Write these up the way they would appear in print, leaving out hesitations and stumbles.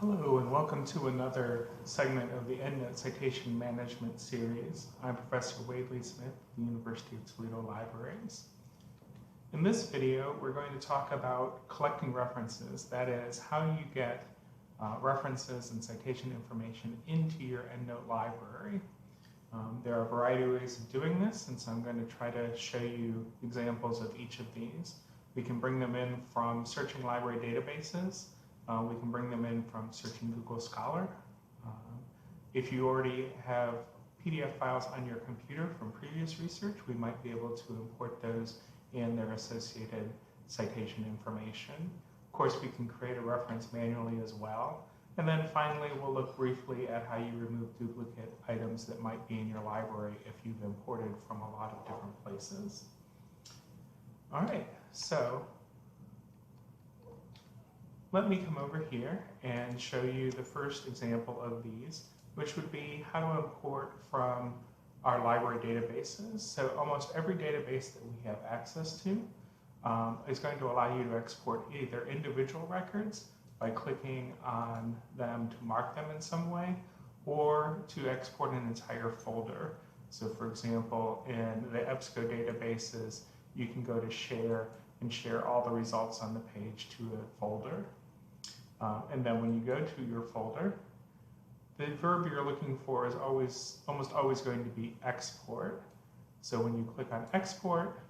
Hello and welcome to another segment of the EndNote Citation Management Series. I'm Professor Wade Lee Smith at the University of Toledo Libraries. In this video, we're going to talk about collecting references, that is, how you get references and citation information into your EndNote library. There are a variety of ways of doing this, and so I'm going to try to show you examples of each of these. We can bring them in from searching library databases. We can bring them in from searching Google Scholar. If you already have PDF files on your computer from previous research, we might be able to import those and their associated citation information. Of course, we can create a reference manually as well. And then finally, we'll look briefly at how you remove duplicate items that might be in your library if you've imported from a lot of different places. All right, so let me come over here and show you the first example of these, which would be how to import from our library databases. So almost every database that we have access to is going to allow you to export either individual records by clicking on them to mark them in some way, or to export an entire folder. So for example, in the EBSCO databases, you can go to share and share all the results on the page to a folder. And then when you go to your folder, the verb you're looking for is almost always going to be export. So when you click on export,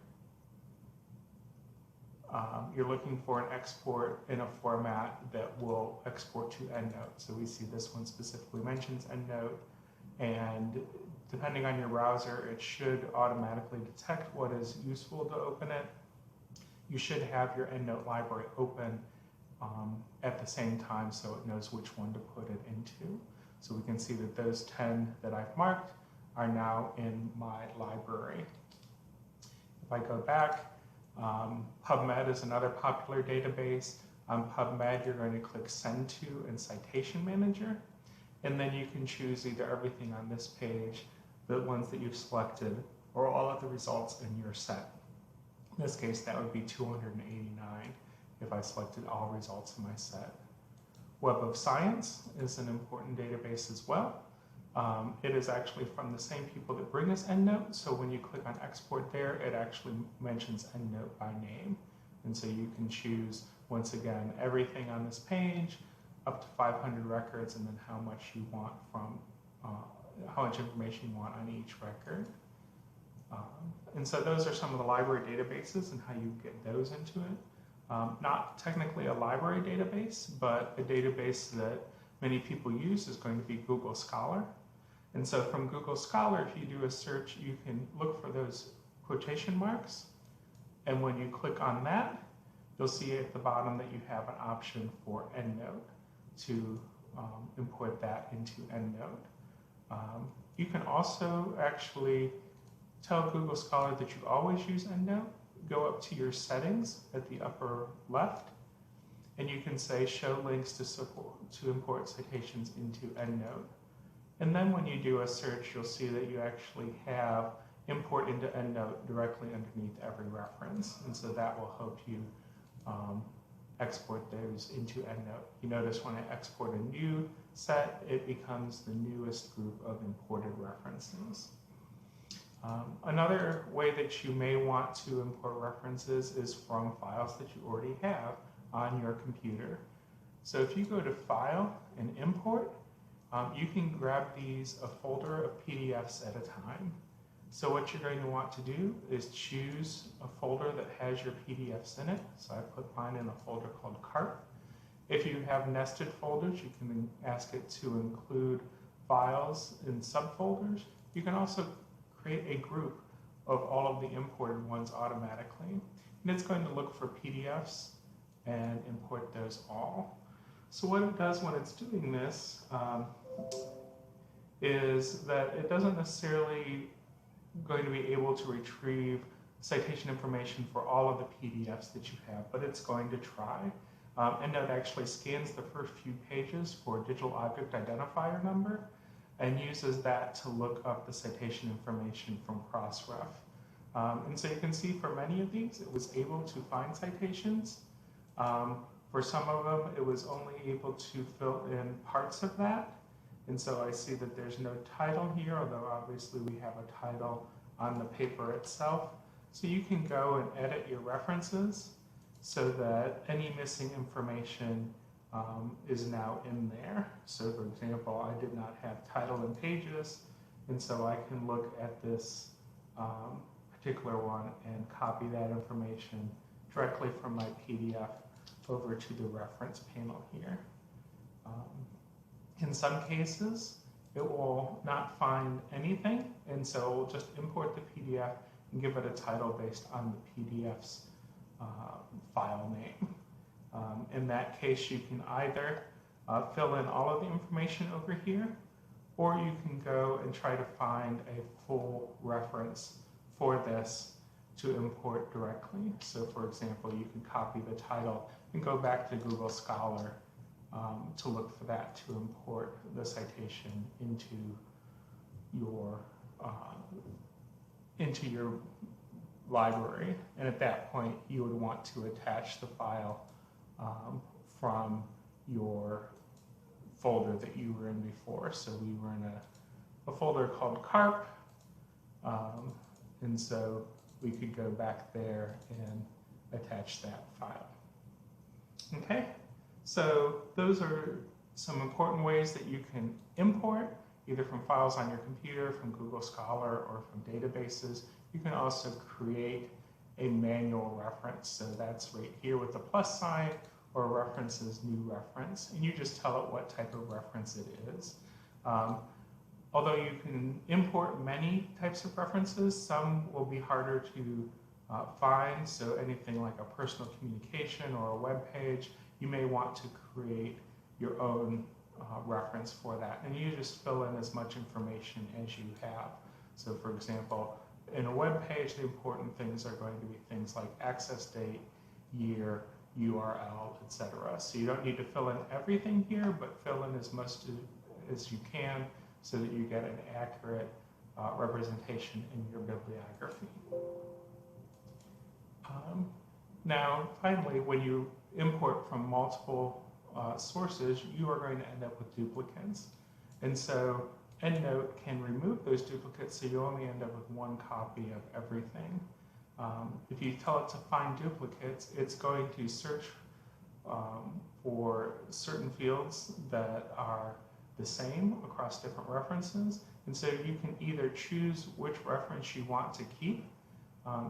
you're looking for an export in a format that will export to EndNote. So we see this one specifically mentions EndNote, and depending on your browser, it should automatically detect what is useful to open it. You should have your EndNote library open at the same time so it knows which one to put it into. So we can see that those 10 that I've marked are now in my library. If I go back, PubMed is another popular database. On PubMed, you're going to click Send To in Citation Manager, and then you can choose either everything on this page, the ones that you've selected, or all of the results in your set. In this case, that would be 289 if I selected all results in my set. Web of Science is an important database as well. It is actually from the same people that bring us EndNote, so when you click on export there, it actually mentions EndNote by name. And so you can choose, once again, everything on this page, up to 500 records, and then how much you want from, how much information you want on each record. And so those are some of the library databases and how you get those into it. Not technically a library database, but a database that many people use is going to be Google Scholar. And so from Google Scholar, if you do a search, you can look for those quotation marks. And when you click on that, you'll see at the bottom that you have an option for EndNote to import that into EndNote. You can also actually tell Google Scholar that you always use EndNote. Go up to your settings at the upper left, and you can say show links to import citations into EndNote. And then when you do a search, you'll see that you actually have import into EndNote directly underneath every reference. And so that will help you export those into EndNote. You notice when I export a new set, it becomes the newest group of imported references. Another way that you may want to import references is from files that you already have on your computer. So if you go to File and Import, you can grab these a folder of PDFs at a time. So what you're going to want to do is choose a folder that has your PDFs in it. So I put mine in a folder called Cart. If you have nested folders, you can ask it to include files in subfolders. You can also create a group of all of the imported ones automatically. And it's going to look for PDFs and import those all. So what it does when it's doing this is that it doesn't necessarily going to be able to retrieve citation information for all of the PDFs that you have, but it's going to try. EndNote actually scans the first few pages for digital object identifier number and uses that to look up the citation information from Crossref. And so you can see for many of these, it was able to find citations. For some of them, it was only able to fill in parts of that. And so I see that there's no title here, although obviously we have a title on the paper itself. So you can go and edit your references so that any missing information is now in there. So for example, I did not have title and pages, and so I can look at this particular one and copy that information directly from my PDF over to the reference panel here. In some cases, it will not find anything, and so we'll just import the PDF and give it a title based on the PDF's file name. In that case, you can either fill in all of the information over here, or you can go and try to find a full reference for this to import directly. So for example, you can copy the title and go back to Google Scholar to look for that to import the citation into your library. And at that point, you would want to attach the file from your folder that you were in before. So we were in a folder called CARP, and so we could go back there and attach that file. Okay, so those are some important ways that you can import, either from files on your computer, from Google Scholar, or from databases. You can also create a manual reference. So that's right here with the plus sign, or references new reference, and you just tell it what type of reference it is. Although you can import many types of references, some will be harder to find. So anything like a personal communication or a web page, you may want to create your own reference for that. And you just fill in as much information as you have. So for example, in a web page, the important things are going to be things like access date, year, URL, etc. So you don't need to fill in everything here, but fill in as much as you can so that you get an accurate representation in your bibliography. Now, finally, when you import from multiple sources, you are going to end up with duplicates. And so EndNote can remove those duplicates, so you only end up with one copy of everything. If you tell it to find duplicates, it's going to search for certain fields that are the same across different references. And so you can either choose which reference you want to keep,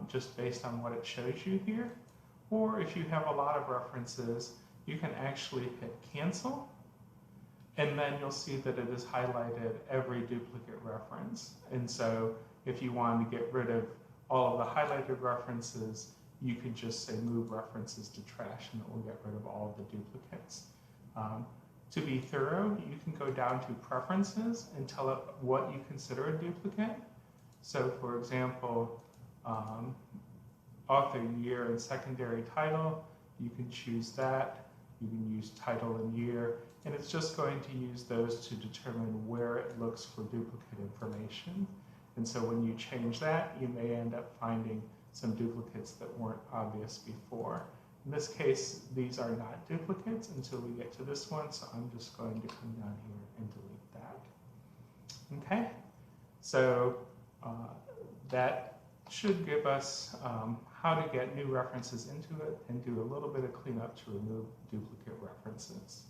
just based on what it shows you here, or if you have a lot of references, you can actually hit cancel, and then you'll see that it has highlighted every duplicate reference. And so if you wanted to get rid of all of the highlighted references, you could just say move references to trash, and it will get rid of all of the duplicates. To be thorough, you can go down to preferences and tell it what you consider a duplicate. So for example, author, year, and secondary title, you can choose that. You can use title and year, and it's just going to use those to determine where it looks for duplicate information. And so when you change that, you may end up finding some duplicates that weren't obvious before. In this case, these are not duplicates until we get to this one, so I'm just going to come down here and delete that. Okay, so that should give us how to get new references into it and do a little bit of cleanup to remove duplicate references.